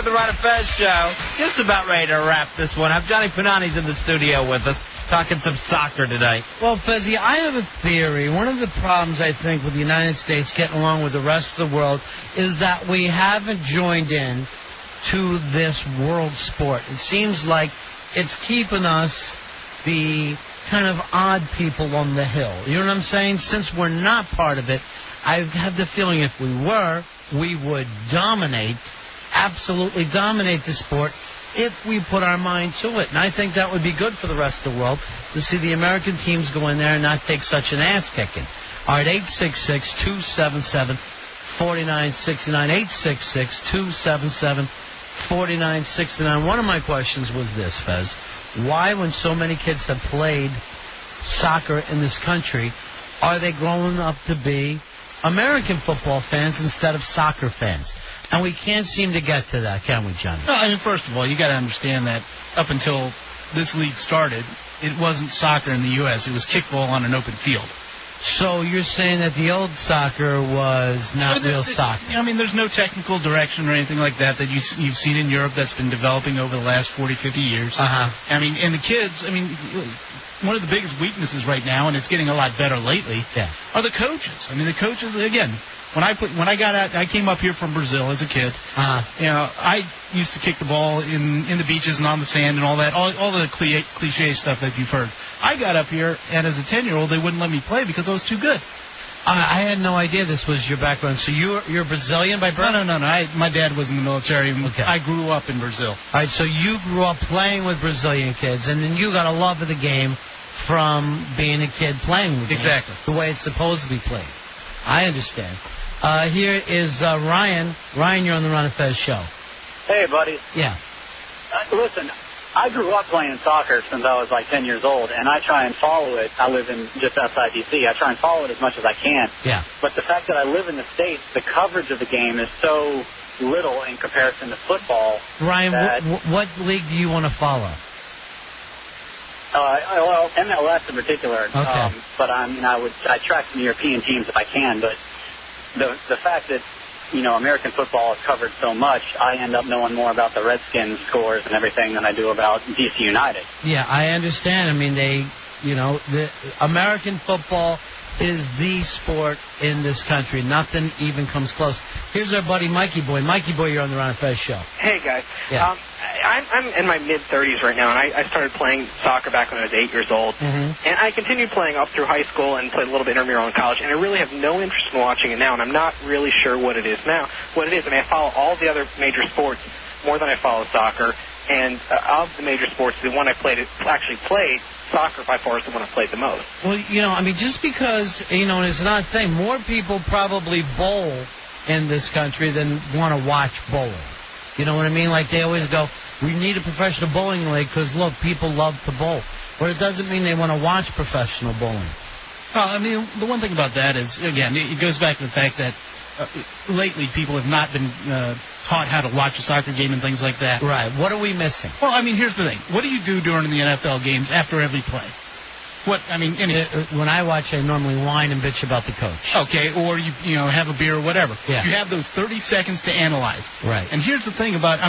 the Ron and Fez Show. Just about ready to wrap this one up. Johnny Punani's in the studio with us, talking some soccer tonight. Well, Fezzy, I have a theory. One of the problems, I think, with the United States getting along with the rest of the world is that we haven't joined in to this world sport. It seems like it's keeping us the kind of odd people on the hill. You know what I'm saying? Since we're not part of it, I have the feeling if we were, we would dominate, absolutely dominate the sport if we put our mind to it. And I think that would be good for the rest of the world to see the American teams go in there and not take such an ass-kicking. All right, 866-277-4969, 866-277-4969. One of my questions was this, Fez. Why, when so many kids have played soccer in this country, are they growing up to be American football fans instead of soccer fans? And we can't seem to get to that, can we, Johnny? No, I mean, first of all, you got to understand that up until this league started, it wasn't soccer in the U.S. It was kickball on an open field. So you're saying that the old soccer was not real soccer? I mean, there's no technical direction or anything like that you've seen in Europe that's been developing over the last 40, 50 years. Uh-huh. I mean, and the kids, I mean, one of the biggest weaknesses right now, and it's getting a lot better lately, are the coaches. I mean, the coaches, again, when I got out, I came up here from Brazil as a kid. You know, I used to kick the ball in the beaches and on the sand and all that, all the cliche stuff that you've heard. I got up here, and as a 10-year-old, they wouldn't let me play because I was too good. I had no idea this was your background. So you're Brazilian by birth? No. My dad was in the military. Okay. I grew up in Brazil. All right, so you grew up playing with Brazilian kids, and then you got a love of the game from being a kid playing with exactly the way it's supposed to be played. I understand. Here is Ryan. Ryan, you're on the Ron and Fez show. Hey, buddy. Yeah. Listen, I grew up playing soccer since I was like 10 years old, and I try and follow it. I live in just outside D.C. I try and follow it as much as I can. Yeah. But the fact that I live in the States, the coverage of the game is so little in comparison to football. Ryan, what league do you want to follow? Well, MLS in particular. Okay. But I track some European teams if I can. But the fact that American football is covered so much, I end up knowing more about the Redskins scores and everything than I do about DC United. Yeah, I understand. I mean, the American football is the sport in this country. Nothing even comes close. Here's our buddy Mikey Boy. Mikey Boy, you're on the Ron and Fez show. Hey, guys. Yeah. I'm in my mid-30s right now, and I started playing soccer back when I was 8 years old. Mm-hmm. And I continued playing up through high school and played a little bit intramural in college, and I really have no interest in watching it now, and I'm not really sure what it is now. What it is, I mean, I follow all the other major sports more than I follow soccer, and of the major sports, the one I actually played, soccer by far is the one I played the most. Well, I mean, just because, it's an odd thing, more people probably bowl in this country than want to watch bowling. You know what I mean? Like, they always go, we need a professional bowling league because, look, people love to bowl. But it doesn't mean they want to watch professional bowling. Well, I mean, the one thing about that is, again, it goes back to the fact that lately people have not been taught how to watch a soccer game and things like that. Right. What are we missing? Well, I mean, here's the thing. What do you do during the NFL games after every play? When I watch, I normally whine and bitch about the coach. Okay, or you have a beer or whatever. Yeah. You have those 30 seconds to analyze. Right. And here's the thing about, I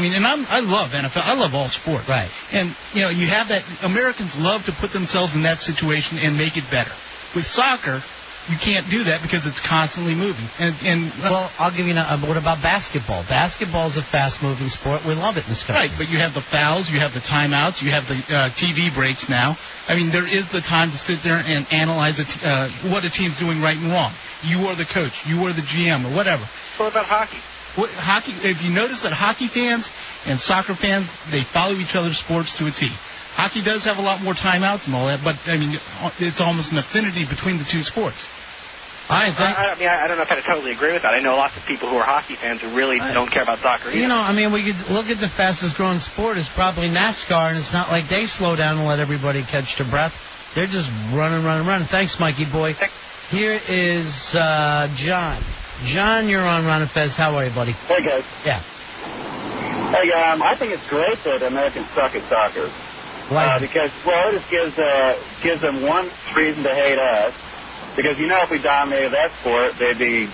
love NFL. I love all sports. Right. And, you have that, Americans love to put themselves in that situation and make it better. With soccer, you can't do that because it's constantly moving. Well, I'll give you what about basketball? Basketball is a fast-moving sport. We love it in this country. Right, but you have the fouls, you have the timeouts, you have the TV breaks now. I mean, there is the time to sit there and analyze what a team's doing right and wrong. You are the coach, you are the GM, or whatever. What about hockey? Hockey, if you notice that hockey fans and soccer fans, they follow each other's sports to a T. Hockey does have a lot more timeouts and all that, but, I mean, it's almost an affinity between the two sports. I don't know if I totally agree with that. I know lots of people who are hockey fans who really don't care about soccer either. We could look at the fastest growing sport is probably NASCAR, and it's not like they slow down and let everybody catch their breath. They're just running. Thanks, Mikey boy. Here is John. John, you're on Ron and Fez. How are you, buddy? Hey, guys. Yeah. Hey, I think it's great that Americans suck at soccer. Why? Because, it just gives them one reason to hate us. Because, if we dominated that sport, they'd be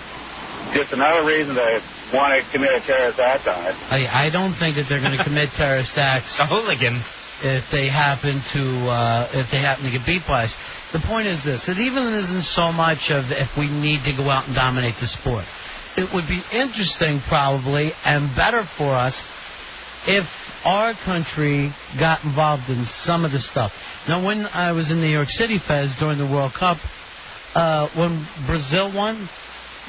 just another reason to want to commit a terrorist act on it. I don't think that they're going to commit terrorist acts. The hooligans. If they happen to get beat by us. The point is this: it even isn't so much of if we need to go out and dominate the sport. It would be interesting, probably, and better for us if our country got involved in some of the stuff. Now, when I was in New York City, Fez, during the World Cup, when Brazil won,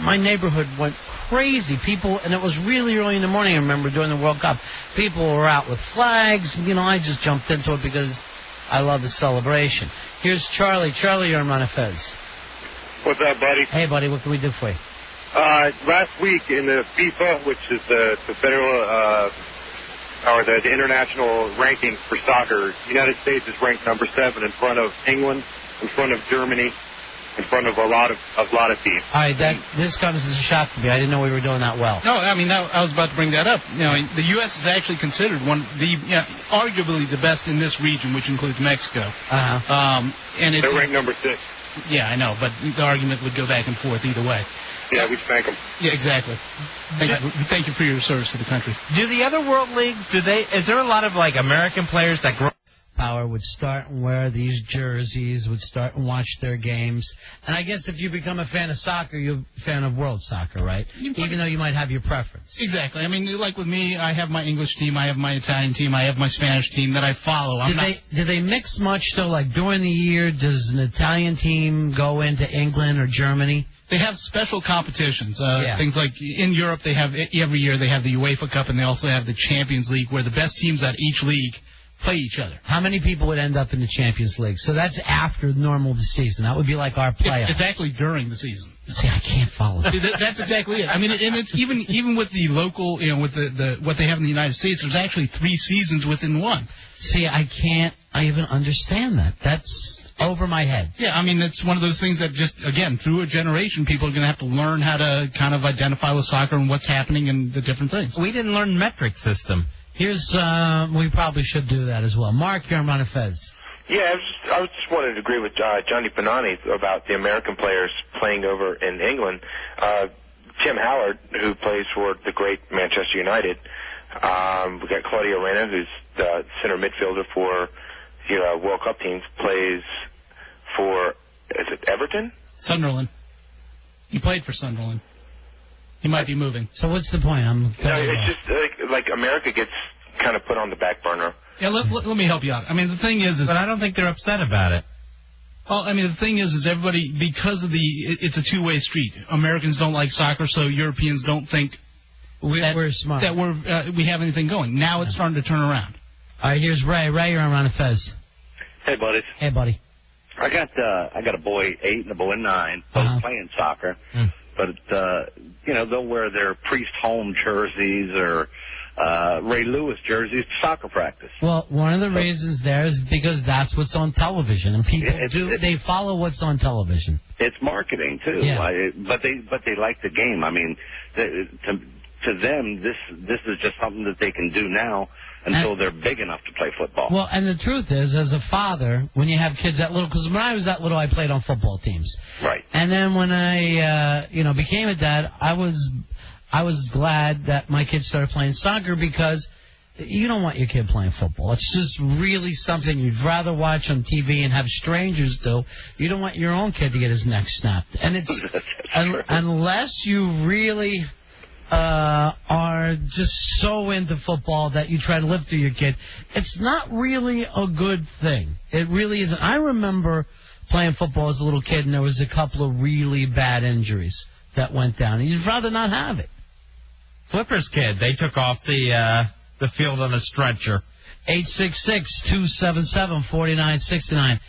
my neighborhood went crazy. People, and it was really early in the morning, I remember, during the World Cup. People were out with flags. You know, I just jumped into it because I love the celebration. Here's Charlie. Charlie, you're on Fez. What's up, buddy? Hey, buddy, what can we do for you? Last week in the FIFA, which is the federal, or the international rankings for soccer, the United States is ranked number 7 in front of England, in front of Germany, in front of a lot of teams. All right, this comes as a shock to me. I didn't know we were doing that well. No, I mean, I was about to bring that up. You know, the U.S. is actually considered arguably the best in this region, which includes Mexico. And they're ranked number 6. Yeah, I know, but the argument would go back and forth either way. Yeah, we spank them. Yeah, exactly. Thank you for your service to the country. Do the other world leagues, is there a lot of, like, American players that grow power would start and wear these jerseys, would start and watch their games. And I guess if you become a fan of soccer, you're a fan of world soccer, right? Even though you might have your preference. Exactly. I mean, like with me, I have my English team, I have my Italian team, I have my Spanish team that I follow. Do they mix much, though? Like during the year, does an Italian team go into England or Germany? They have special competitions. Things like in Europe, they have every year they have the UEFA Cup, and they also have the Champions League, where the best teams at each league play each other. How many people would end up in the Champions League? So that's after normal the season. That would be like our playoffs. It's actually during the season. See, I can't follow. That's exactly it. I mean, and it's even with the local, with the what they have in the United States, there's actually 3 seasons within one. See, I can't even understand that. That's over my head. Yeah, I mean, it's one of those things that just, again, through a generation, people are going to have to learn how to kind of identify with soccer and what's happening and the different things. We didn't learn metric system. We probably should do that as well. Mark, you're on Fez. Yeah, I was just wanted to agree with Johnny Punani about the American players playing over in England. Tim Howard, who plays for the great Manchester United. We got Claudio Reyna, who's the center midfielder for World Cup teams, plays for, is it Everton? Sunderland. He played for Sunderland. He might be moving. So what's the point? It's just like America gets kind of put on the back burner. Yeah, let me help you out. I mean, the thing is but I don't think they're upset about it. Well, I mean, the thing is everybody, because of it's a two-way street. Americans don't like soccer, so Europeans don't think we're smart. That we have anything going. Now it's starting to turn around. All right, here's Ray. Ray, you're on Fez. Hey, buddies. Hey, buddy. I got a boy 8 and a boy 9, both playing soccer. But they'll wear their Priest home jerseys or Ray Lewis jerseys to soccer practice. Well, one of the reasons there is because that's what's on television, and people they follow what's on television. It's marketing too, but they like the game. I mean, to them, this is just something that they can do now until they're big enough to play football. Well, and the truth is, as a father, when you have kids that little, because when I was that little, I played on football teams. Right. And then when I, became a dad, I was glad that my kids started playing soccer because you don't want your kid playing football. It's just really something you'd rather watch on TV and have strangers do. You don't want your own kid to get his neck snapped. And it's unless you really are just so into football that you try to live through your kid, it's not really a good thing. It really isn't. I remember playing football as a little kid, and there was a couple of really bad injuries that went down, and you'd rather not have it. Flipper's kid, they took off the field on a stretcher. 866-277-4969.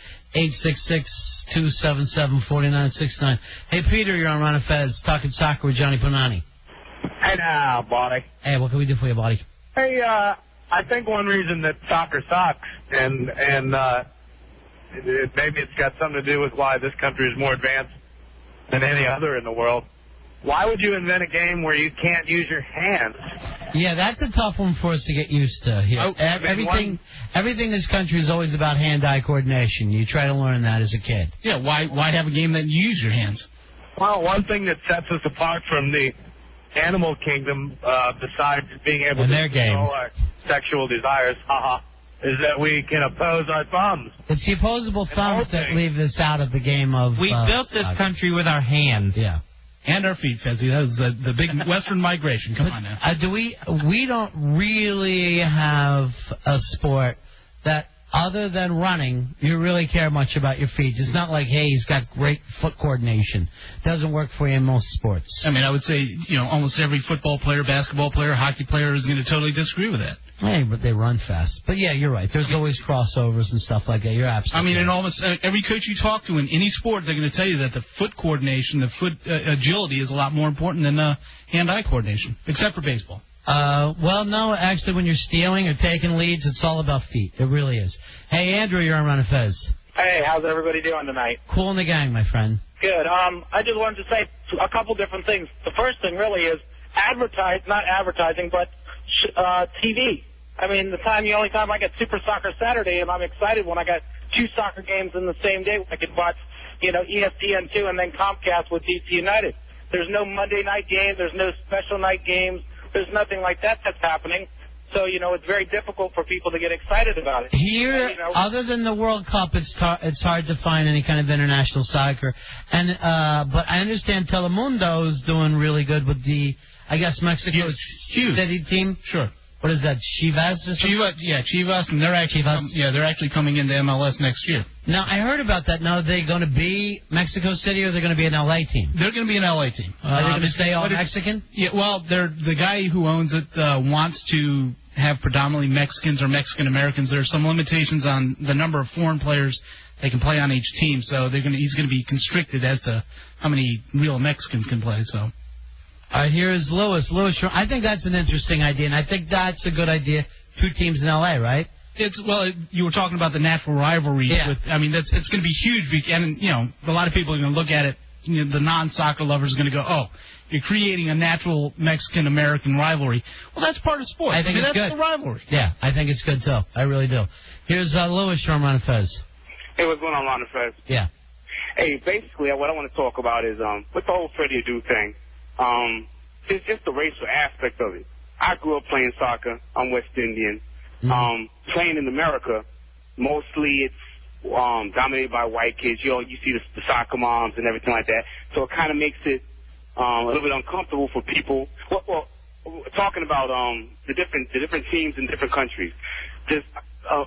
866-277-4969. Hey, Peter, you're on Ron and Fez, talking soccer with Johnny Punani. Hey now, buddy. Hey, what can we do for you, buddy? Hey, I think one reason that soccer sucks, and maybe it's got something to do with why this country is more advanced than any other in the world. Why would you invent a game where you can't use your hands? Yeah, that's a tough one for us to get used to here. Everything in this country is always about hand-eye coordination. You try to learn that as a kid. Yeah, why have a game that you use your hands? Well, one thing that sets us apart from the animal kingdom, besides being able in to their control games. our sexual desires, is that we can oppose our thumbs. It's the opposable thumbs that leave us out of the game of... We built this country with our hands. Yeah. And our feet, Fezzi. That was the big Western migration. Come on now. We don't really have a sport that, other than running, you really care much about your feet. It's not like, hey, he's got great foot coordination. Doesn't work for you in most sports. I mean, I would say, almost every football player, basketball player, hockey player is going to totally disagree with that. Hey, but they run fast. But yeah, you're right. There's always crossovers and stuff like that. You're absolutely in right. almost every coach you talk to in any sport, they're going to tell you that the foot coordination, the foot agility is a lot more important than hand-eye coordination, except for baseball. Well, no, actually, when you're stealing or taking leads, it's all about feet. It really is. Hey, Andrew, you're on Run of Fez. Hey, how's everybody doing tonight? Cool in the gang, my friend. Good. I just wanted to say a couple different things. The first thing really is not advertising, but TV. I mean, the only time I get Super Soccer Saturday, and I'm excited when I got 2 soccer games in the same day. I could watch, ESPN2 and then Comcast with DC United. There's no Monday night game. There's no special night games. There's nothing like that that's happening. So, it's very difficult for people to get excited about it. Here, other than the World Cup, it's hard to find any kind of international soccer. And but I understand Telemundo's doing really good with the, I guess, Mexico's city team. Sure. What is that, Chivas or something? Chivas, and they're actually coming into MLS next year. Now, I heard about that. Now, are they going to be Mexico City or are they going to be an L.A. team? They're going to be an L.A. team. Are they going to stay all Mexican? Yeah, well, the guy who owns it wants to have predominantly Mexicans or Mexican-Americans. There are some limitations on the number of foreign players they can play on each team, so he's going to be constricted as to how many real Mexicans can play, so... All right, here is Lewis. Lewis, I think that's an interesting idea, and I think that's a good idea. 2 teams in L.A., right? You were talking about the natural rivalry. Yeah. It's going to be huge, and a lot of people are going to look at it. The non-soccer lovers are going to go, oh, you're creating a natural Mexican-American rivalry. Well, that's part of sports. I think it's that's good. The rivalry. Yeah, I think it's good too. I really do. Here's Lewis from Ron Fez. Hey, what's going on, Ron Fez? Yeah. Hey, basically, what I want to talk about is with the whole Freddie Adu thing. It's just the racial aspect of it. I grew up playing soccer. I'm West Indian. Playing in America, mostly it's dominated by white kids. You see the soccer moms and everything like that. So it kind of makes it a little bit uncomfortable for people. Well, talking about the different teams in different countries. Just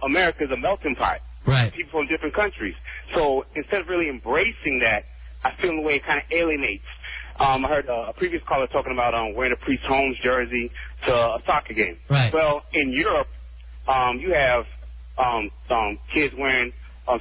America is a melting pot. Right. People from different countries. So instead of really embracing that, I feel in a way it kind of alienates. I heard a previous caller talking about wearing a Priest Holmes jersey to a soccer game. Right. Well, in Europe, you have kids wearing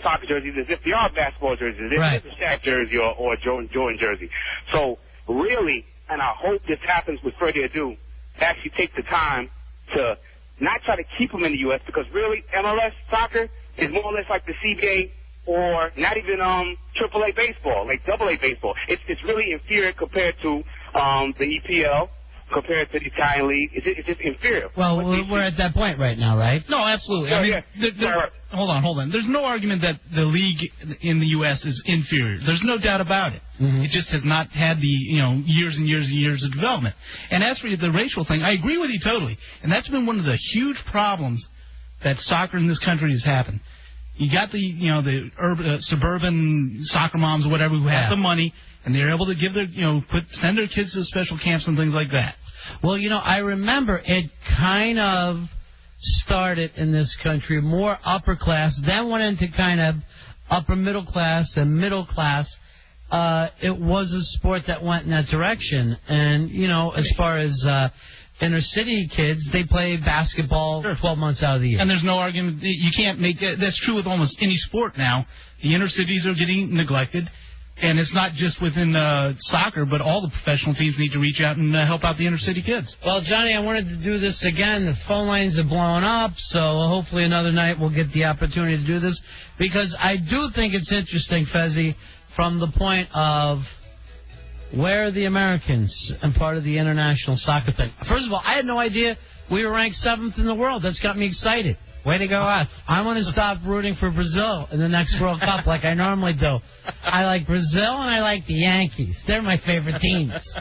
soccer jerseys as if they are basketball jerseys, as if right. it's a Shaq jersey or a Jordan jersey. So really, and I hope this happens with Freddie Adu, actually take the time to not try to keep him in the U.S. because really MLS soccer is more or less like the CBA or not even AAA baseball, like AA baseball. It's really inferior compared to the EPL, compared to the Italian League. It's just inferior. Well, we're at that point right now, right? No, absolutely. Hold on. There's no argument that the league in the U.S. is inferior. There's no doubt about it. Mm-hmm. It just has not had the years and years and years of development. And as for the racial thing, I agree with you totally. And that's been one of the huge problems that soccer in this country has happened. You got the urban, suburban soccer moms or whatever who have the money, and they're able to give their send their kids to special camps and things like that. Well, I remember it kind of started in this country more upper class, then went into kind of upper middle class and middle class. It was a sport that went in that direction, and as far as inner city kids, they play basketball 12 months out of the year. And there's no argument. You can't make that. That's true with almost any sport now. The inner cities are getting neglected. And it's not just within soccer, but all the professional teams need to reach out and help out the inner city kids. Well, Johnny, I wanted to do this again. The phone lines are blowing up, so hopefully another night we'll get the opportunity to do this. Because I do think it's interesting, Fezzi, from the point of where are the Americans and part of the international soccer thing. First of all, I had no idea we were ranked 7th in the world. That's got me excited. Way to go, us. I'm going to stop rooting for Brazil in the next World Cup like I normally do. I like Brazil and I like the Yankees. They're my favorite teams.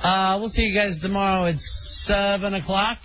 We'll see you guys tomorrow at 7 o'clock.